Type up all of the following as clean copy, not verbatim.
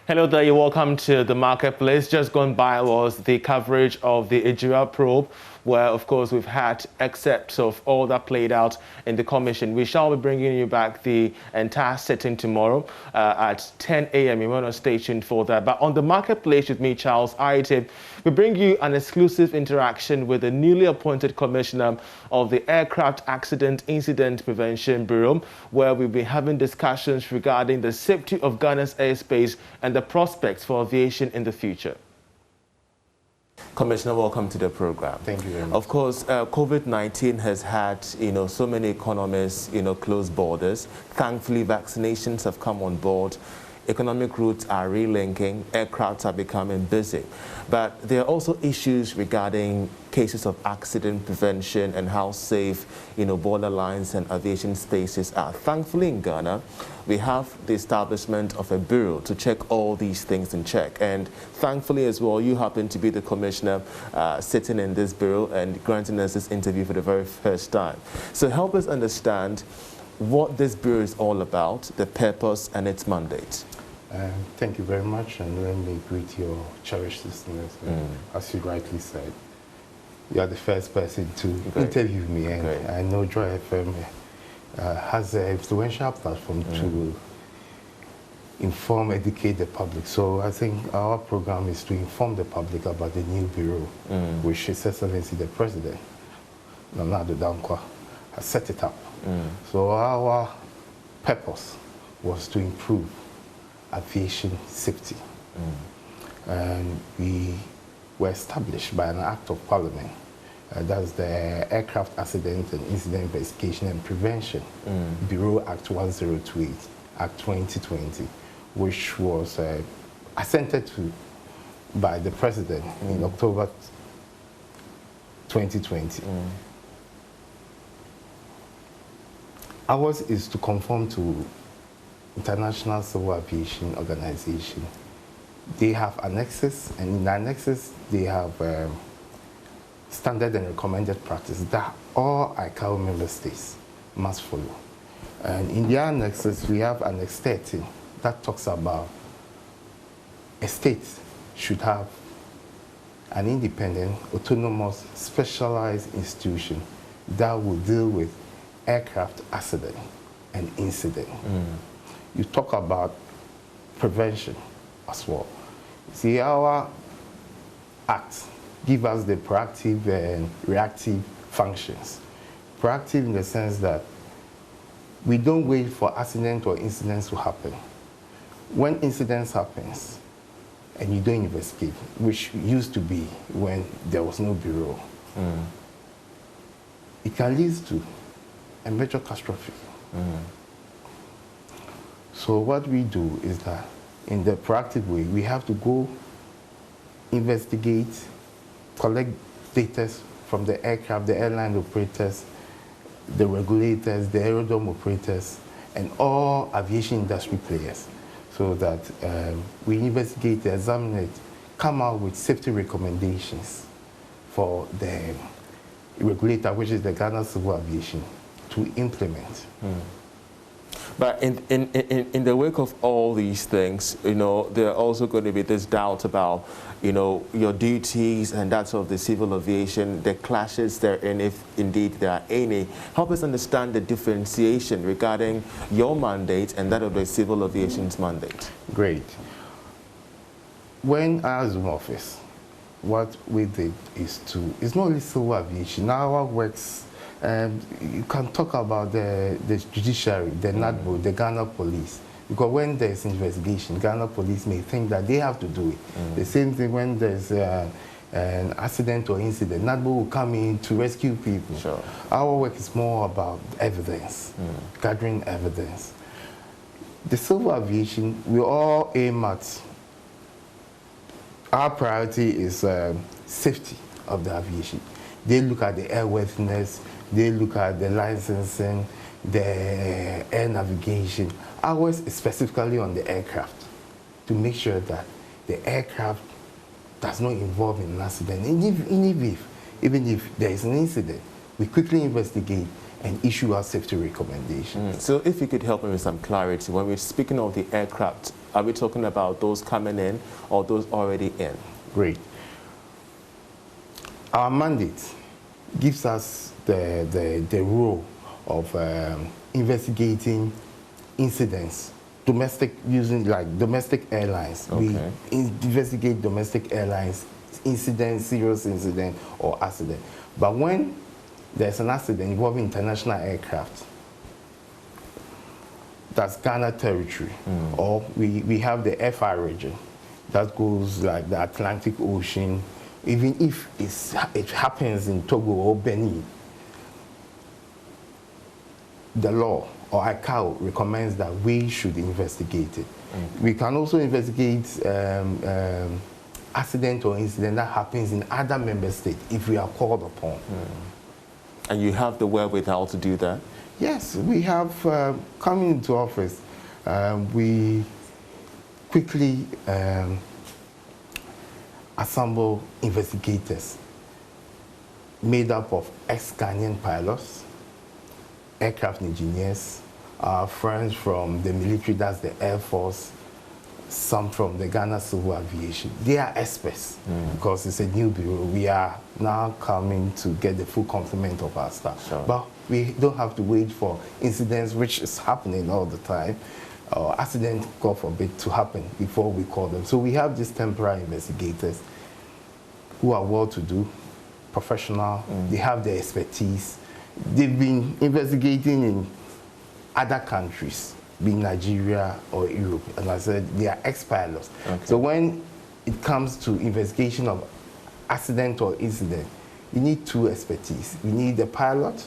Hello there, you're welcome to the marketplace. Just gone by was the coverage of the Ejura probe, where of course we've had excerpts of all that played out in the commission. We shall be bringing you back the entire sitting tomorrow at 10 a.m. You're on station for that. But on the marketplace with me, Charles Aitib, we bring you an exclusive interaction with the newly appointed commissioner of the Aircraft Accident Incident Prevention Bureau, where we'll be having discussions regarding the safety of Ghana's airspace and the prospects for aviation in the future. Commissioner, welcome to the program. Thank you very much. Of course, COVID-19 has had, so many economies, close borders. Thankfully, vaccinations have come on board. Economic routes are relinking, aircrafts are becoming busy. But there are also issues regarding cases of accident prevention and how safe, border lines and aviation spaces are. Thankfully in Ghana, we have the establishment of a bureau to check all these things in check. And thankfully as well, you happen to be the commissioner sitting in this bureau and granting us this interview for the very first time. So help us understand what this bureau is all about, the purpose and its mandate. Thank you very much, and let me greet your cherished listeners. As you rightly said, you are the first person to interview me, and I know Joy FM has an influential platform to inform, educate the public. So I think our program is to inform the public about the new bureau, which His Excellency the President, Nana Addo Dankwa, has set it up. So our purpose was to improve aviation safety. And we were established by an act of parliament. That's the Aircraft Accident and Incident Investigation and Prevention Bureau Act 1028, Act 2020, which was assented to by the President in October 2020. Ours is to conform to International Civil Aviation Organization. They have annexes, and in the annexes they have standard and recommended practice that all ICAO member states must follow. And in the annexes we have Annex 13 that talks about a state should have an independent, autonomous, specialized institution that will deal with aircraft accident and incident. You talk about prevention as well. See, our act gives us the proactive and reactive functions. Proactive in the sense that we don't wait for accident or incidents to happen. When incidents happens and you don't investigate, which used to be when there was no bureau, it can lead to a major catastrophe. So what we do is that in the proactive way, we have to go investigate, collect data from the aircraft, the airline operators, the regulators, the aerodrome operators, and all aviation industry players, so that we investigate, examine it, come out with safety recommendations for the regulator, which is the Ghana Civil Aviation, to implement. But in the wake of all these things, there are also going to be this doubt about, your duties and that of the civil aviation, the clashes therein, if indeed there are any. Help us understand the differentiation regarding your mandate and that of the civil aviation's mandate. Great. When I assumed office, what we did is it's not only civil aviation, our works. You can talk about the judiciary, the NADBO, the Ghana police. Because when there's investigation, Ghana police may think that they have to do it. The same thing when there's an accident or incident, NADBO will come in to rescue people. Sure. Our work is more about evidence, gathering evidence. The civil aviation, we all aim at, our priority is safety of the aviation. They look at the airworthiness, they look at the licensing, the air navigation. Ours is specifically on the aircraft, to make sure that the aircraft does not involve in an accident. Even if there is an incident, we quickly investigate and issue our safety recommendations. So if you could help me with some clarity, when we're speaking of the aircraft Are we talking about those coming in or those already in? Great. Our mandate gives us the role of investigating incidents, domestic, using like domestic airlines. Okay. We investigate domestic airlines, incident, serious incident, or accident. But when there's an accident involving international aircraft, that's Ghana territory, or we have the FR region, that goes like the Atlantic Ocean, even if it happens in Togo or Benin, the law or ICAO recommends that we should investigate it. We can also investigate accident or incident that happens in other member states if we are called upon. And you have the wherewithal to do that? Yes, we have, coming into office, we quickly assemble investigators made up of ex-Ghanaian pilots, aircraft engineers, our friends from the military, that's the Air Force, some from the Ghana Civil Aviation. They are experts because it's a new bureau. We are now coming to get the full complement of our staff. Sure. But we don't have to wait for incidents, which is happening all the time, or accident, God forbid, to happen before we call them. So we have these temporary investigators who are well-to-do, professional, they have the expertise. They've been investigating in other countries, being Nigeria or Europe. And I said, they are ex-pilots. Okay. So when it comes to investigation of accident or incident, you need two expertise. You need the pilot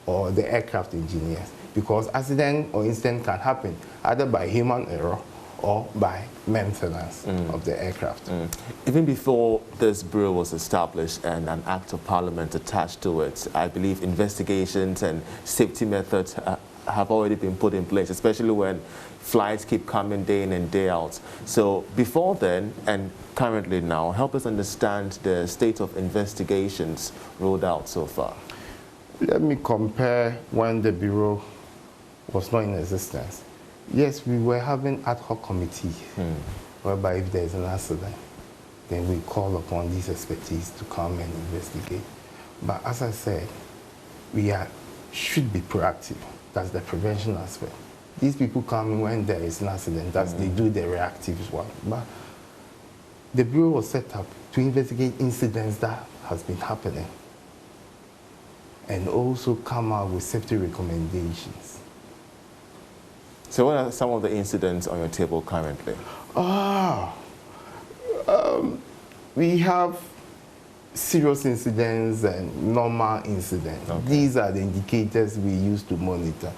or the aircraft engineers, because accident or incident can happen either by human error or by maintenance of the aircraft. Even before this bureau was established and an act of parliament attached to it, I believe investigations and safety methods have already been put in place, especially when flights keep coming day in and day out. So before then and currently now, help us understand the state of investigations rolled out so far. Let me compare when the bureau was not in existence. Yes, we were having ad hoc committees, whereby if there's an accident, then we call upon these expertise to come and investigate. But as I said, we should be proactive. That's the prevention aspect. These people come when there is an accident, they do the reactive one. But the bureau was set up to investigate incidents that has been happening and also come out with safety recommendations. So what are some of the incidents on your table currently? We have serious incidents and normal incidents. Okay. These are the indicators we use to monitor.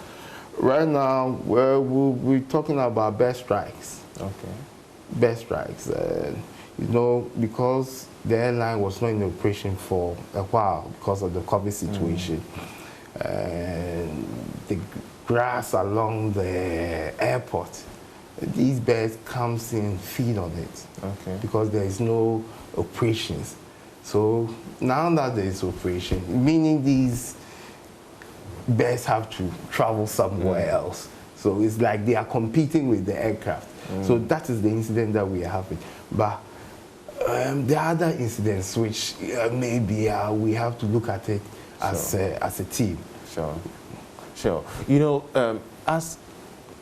Right now, we're talking about bird strikes. Okay. Bird strikes. You know, because the airline was not in operation for a while because of the COVID situation. And the grass along the airport, these birds come in, feed on it. Okay. Because there is no operations. So now that there is operation, meaning these birds have to travel somewhere else. So it's like they are competing with the aircraft. So that is the incident that we are having. But the other incidents, which maybe we have to look at it as a team. Sure. Sure. You know, as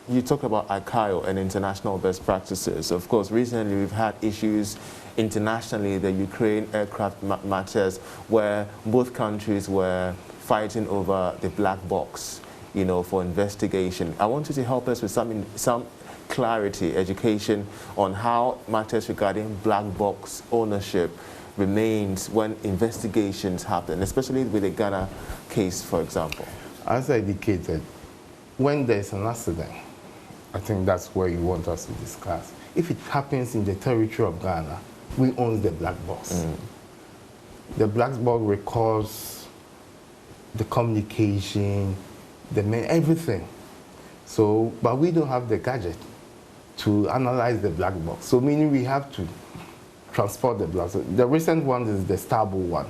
you talk about ICAO and international best practices, of course, recently we've had issues internationally, the Ukraine aircraft matters, where both countries were fighting over the black box, you know, for investigation. I want you to help us with some clarity, education on how matters regarding black box ownership remains when investigations happen, especially with the Ghana case, for example. As I indicated, when there's an accident, I think that's where you want us to discuss. If it happens in the territory of Ghana, we own the black box. The black box records the communication, everything. So, but we don't have the gadget to analyze the black box. So meaning we have to transport the black box. The recent one is the Starbull one,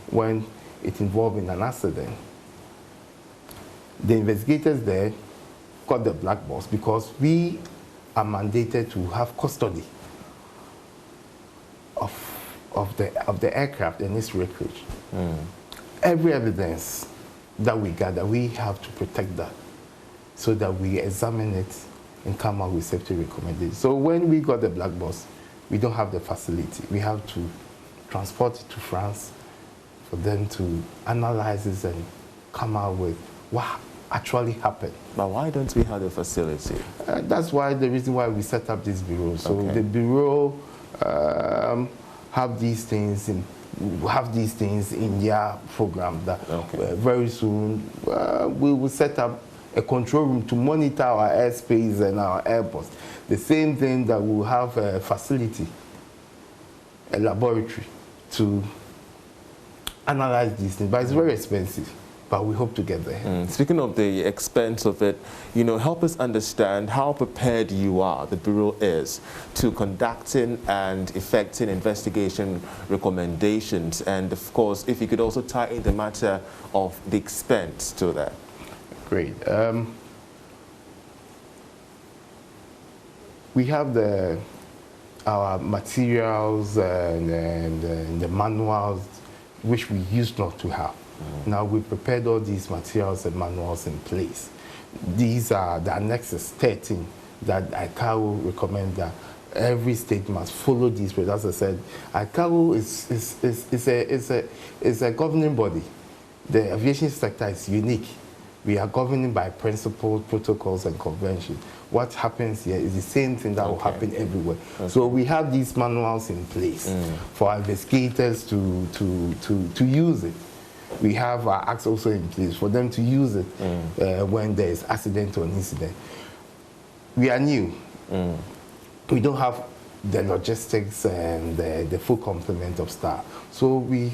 when it involved in an accident. The investigators there got the black box because we are mandated to have custody of the aircraft and its wreckage. Every evidence that we gather, we have to protect that so that we examine it and come out with safety recommendations. So when we got the black box, we don't have the facility. We have to transport it to France for them to analyze it and come out with what actually happened. But why don't we have the facility? That's why the reason why we set up this bureau. So the bureau have these things in their program that very soon we will set up a control room to monitor our airspace and our airports. The same thing that we'll have a facility, a laboratory to analyze these things, but it's very expensive. But we hope to get there. Speaking of the expense of it, you know, help us understand how prepared you are, the Bureau is, to conducting and effecting investigation recommendations. And of course, if you could also tie in the matter of the expense to that. Great. We have our materials and the manuals, which we used not to have. Now we prepared all these materials and manuals in place. These are the annexes 13 that ICAO recommend that every state must follow these. As I said, ICAO is a governing body. The aviation sector is unique. We are governing by principles, protocols, and conventions. What happens here is the same thing that will happen everywhere. So we have these manuals in place for investigators to use it. We have our acts also in place for them to use it when there is accident or incident. We are new. We don't have the logistics and the full complement of staff. So we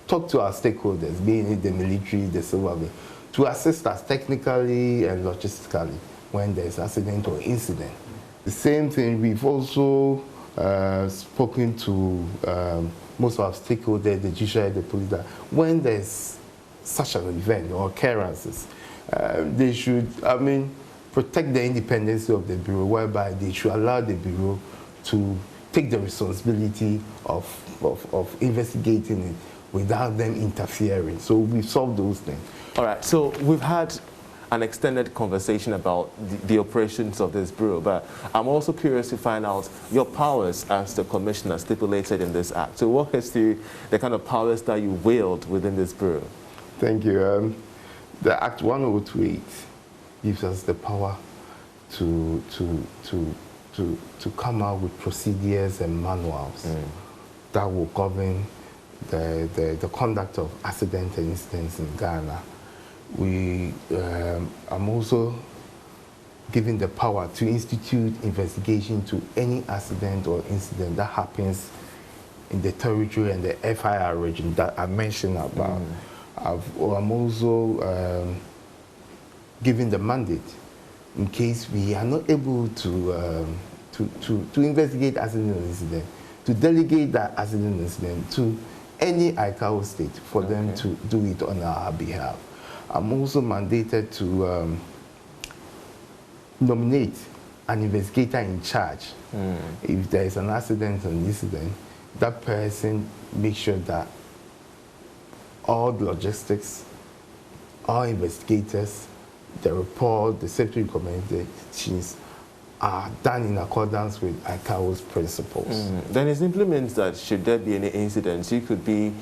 talk to our stakeholders, being it the military, the civil, to assist us technically and logistically when there is accident or incident. The same thing, we've also spoken to most of our stakeholders, the judiciary, the police, that when there's such an event or occurrences, they should, protect the independence of the Bureau, whereby they should allow the Bureau to take the responsibility of investigating it without them interfering. So we've solved those things. All right, so we've had an extended conversation about the operations of this bureau, but I'm also curious to find out your powers as the commissioner stipulated in this act. So walk us through the kind of powers that you wield within this bureau. Thank you. The Act 1028 gives us the power to come out with procedures and manuals that will govern the conduct of accidents and incidents in Ghana. I'm also given the power to institute investigation to any accident or incident that happens in the territory and the FIR region that I mentioned about. I'm also given the mandate in case we are not able to investigate accident or incident, to delegate that accident or incident to any ICAO state for them to do it on our behalf. I'm also mandated to nominate an investigator in charge. If there is an accident or an incident, that person makes sure that all the logistics, all investigators, the report, the safety recommendations are done in accordance with ICAO's principles. Then it simply means that should there be any incidents, you could be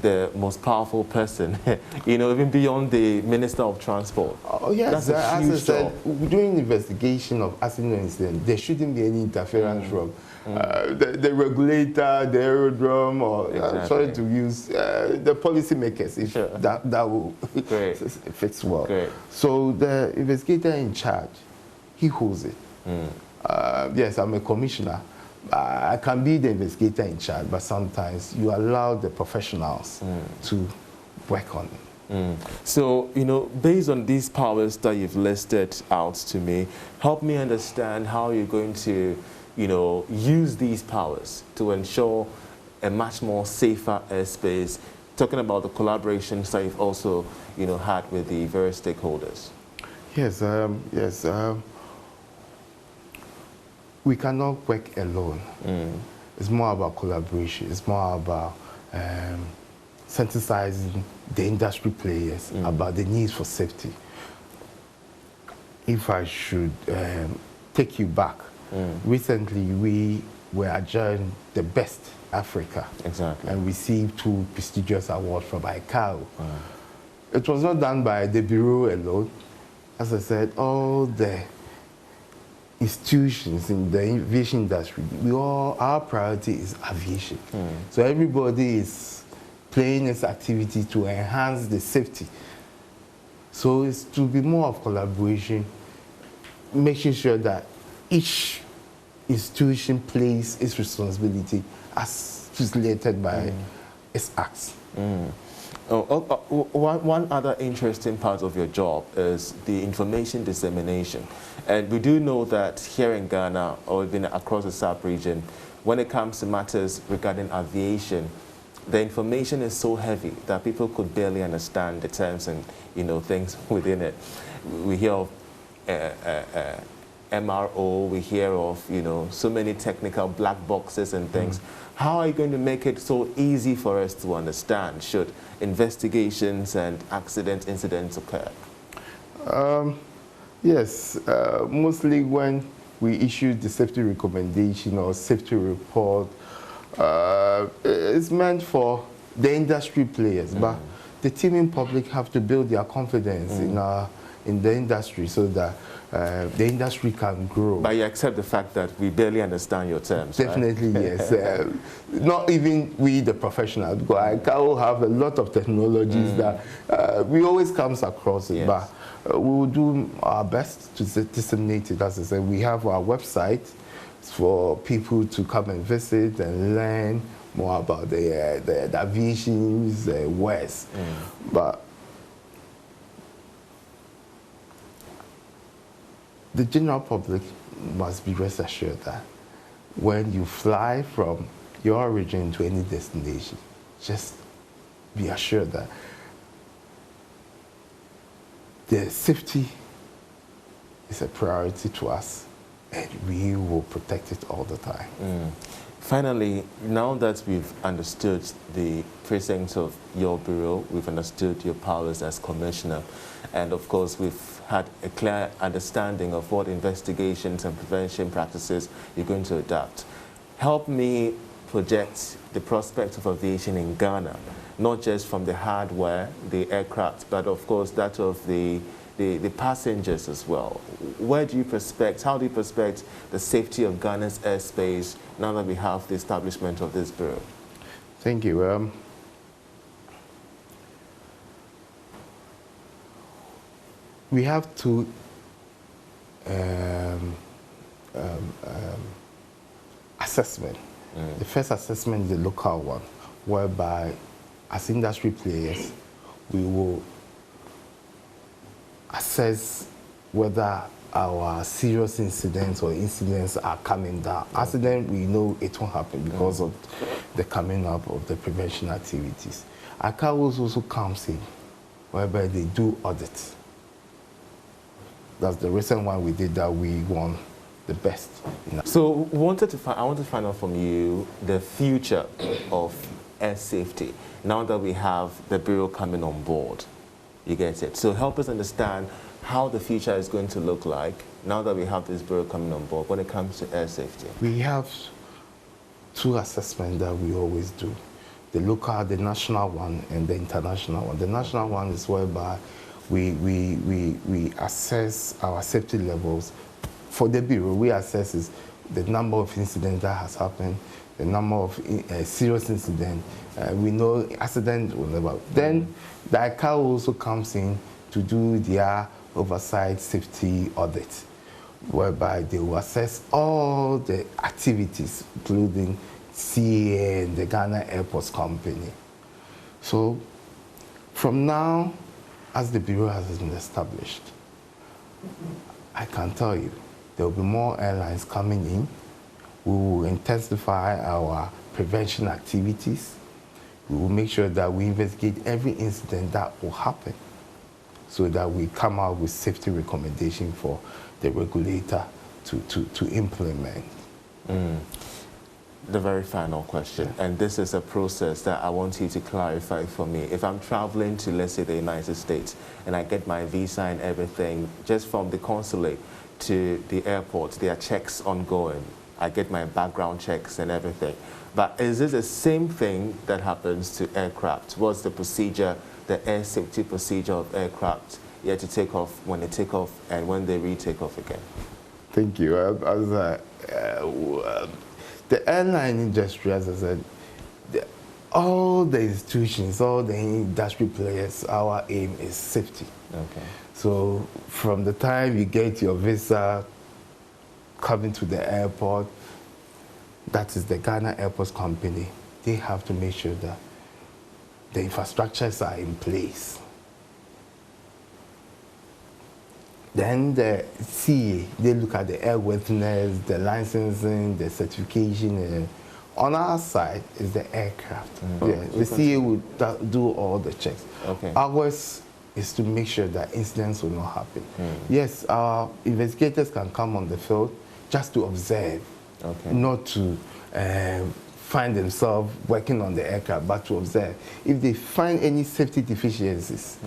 the most powerful person, even beyond the Minister of Transport. Oh, yes. That's as I said, during investigation of accident incident, there shouldn't be any interference from the regulator, the aerodrome, or sorry to use the policymakers, if that will fix well. So the investigator in charge, he holds it. Yes, I'm a commissioner. I can be the investigator in charge, but sometimes you allow the professionals to work on it. So, based on these powers that you've listed out to me, help me understand how you're going to, use these powers to ensure a much more safer airspace, talking about the collaborations that you've also, had with the various stakeholders. Yes, we cannot work alone. It's more about collaboration. It's more about sensitizing the industry players about the needs for safety. If I should take you back, recently we were adjourned the best Africa. Exactly. And received 2 prestigious awards from ICAO. It was not done by the Bureau alone. As I said, all the institutions in the aviation industry, our priority is aviation. So everybody is playing its activity to enhance the safety. So it's to be more of collaboration, making sure that each institution plays its responsibility as stipulated by its acts. One other interesting part of your job is the information dissemination. And we do know that here in Ghana, or even across the sub-region, when it comes to matters regarding aviation, the information is so heavy that people could barely understand the terms and things within it. We hear of MRO, we hear of so many technical black boxes and things. How are you going to make it so easy for us to understand should investigations and incidents occur? Yes, mostly when we issue the safety recommendation or safety report, it's meant for the industry players, but the teaming public have to build their confidence in the industry so that the industry can grow. But you accept the fact that we barely understand your terms, Definitely, right? Yes. Not even we, the professionals, because I will have a lot of technologies that we always comes across it, yes. But we will do our best to disseminate it. As I said, we have our website for people to come and visit and learn more about the aviation's wares. But the general public must be rest assured that when you fly from your origin to any destination, just be assured that the safety is a priority to us and we will protect it all the time. Finally, now that we've understood the presence of your bureau, we've understood your powers as commissioner, and of course we've had a clear understanding of what investigations and prevention practices you're going to adopt. Help me project the prospect of aviation in Ghana, not just from the hardware, the aircraft, but of course that of the passengers as well. Where do you prospect, how do you prospect the safety of Ghana's airspace now that we have the establishment of this bureau? Thank you. We have two assessment. The first assessment is the local one, whereby as industry players, we will assess whether our serious incidents or incidents are coming down. Accident, we know it won't happen because of the coming up of the prevention activities. ICAO also comes in, whereby they do audits. That's the reason why we did that. We won the best. So I want to find out from you the future of air safety now that we have the bureau coming on board. You get it? So help us understand how the future is going to look like now that we have this bureau coming on board when it comes to air safety. We have two assessments that we always do. The local, the national one, and the international one. The national one is whereby we assess our safety levels. For the bureau, we assess is the number of incidents that has happened, the number of serious incidents. We know accidents will never. Then the ICAO also comes in to do their oversight safety audit, whereby they will assess all the activities, including CA and the Ghana Airports Company. So from now, as the bureau has been established, I can tell you there will be more airlines coming in. We will intensify our prevention activities. We will make sure that we investigate every incident that will happen so that we come out with safety recommendation for the regulator to implement. The very final question, and this is a process that I want you to clarify for me. If I'm traveling to, let's say, the United States, and I get my visa and everything, just from the consulate to the airport, there are checks ongoing. I get my background checks and everything. But is this the same thing that happens to aircraft? What's the procedure, the air safety procedure of aircraft? You have to take off when they take off and when they retake off again. Thank you. The airline industry, as I said, all the institutions, all the industry players, our aim is safety. Okay. So from the time you get your visa, coming to the airport, that is the Ghana Airports Company, they have to make sure that the infrastructures are in place. Then the CA, they look at the airworthiness, the licensing, the certification. On our side is the aircraft. Yeah, the CA will do all the checks. Okay. Ours is to make sure that incidents will not happen. Yes, our investigators can come on the field just to observe, not to find themselves working on the aircraft, but to observe. If they find any safety deficiencies,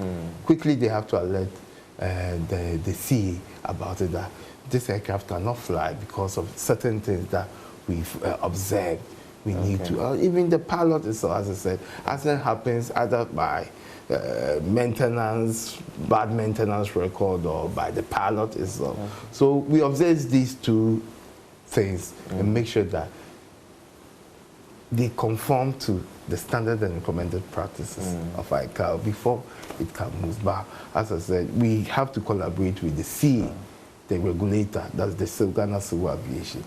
quickly they have to alert the CA about it, that this aircraft cannot fly because of certain things that we've observed. We need to, even the pilot itself, as I said, accident happens either by maintenance, bad maintenance record, or by the pilot itself. So we observe these two things and make sure that they conform to the standard and recommended practices of ICAO before it can move. But as I said, we have to collaborate with the CA, the regulator, that's the Ghana Civil Aviation.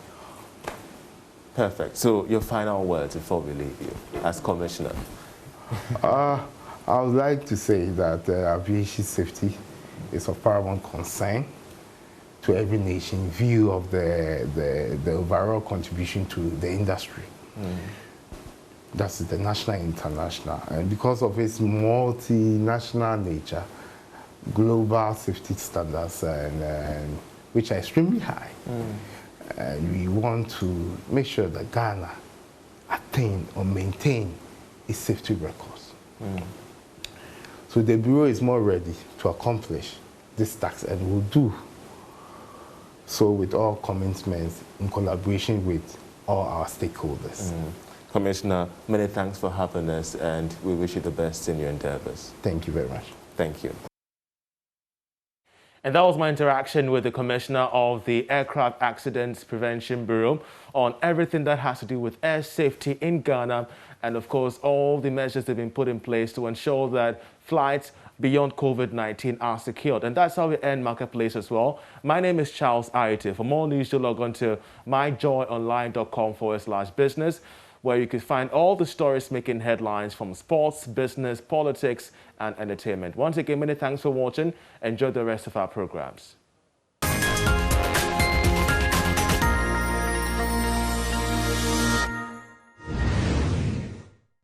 Perfect. So your final words before we leave you as Commissioner. I would like to say that aviation safety is of paramount concern to every nation in view of the overall contribution to the industry. That's the national and international. And because of its multinational nature, global safety standards, and which are extremely high. And we want to make sure that Ghana attain or maintain its safety records. So the Bureau is more ready to accomplish this task and will do so with all commitments in collaboration with all our stakeholders. Commissioner, many thanks for having us, and we wish you the best in your endeavors. Thank you very much. Thank you. And that was my interaction with the Commissioner of the Aircraft Accidents Prevention Bureau on everything that has to do with air safety in Ghana, and of course all the measures that have been put in place to ensure that flights beyond COVID-19 are secured. And that's how we end Marketplace as well. My name is Charles Aite. For more news, you log on to myjoyonline.com/business, where you can find all the stories making headlines from sports, business, politics, and entertainment. Once again, many thanks for watching. Enjoy the rest of our programs.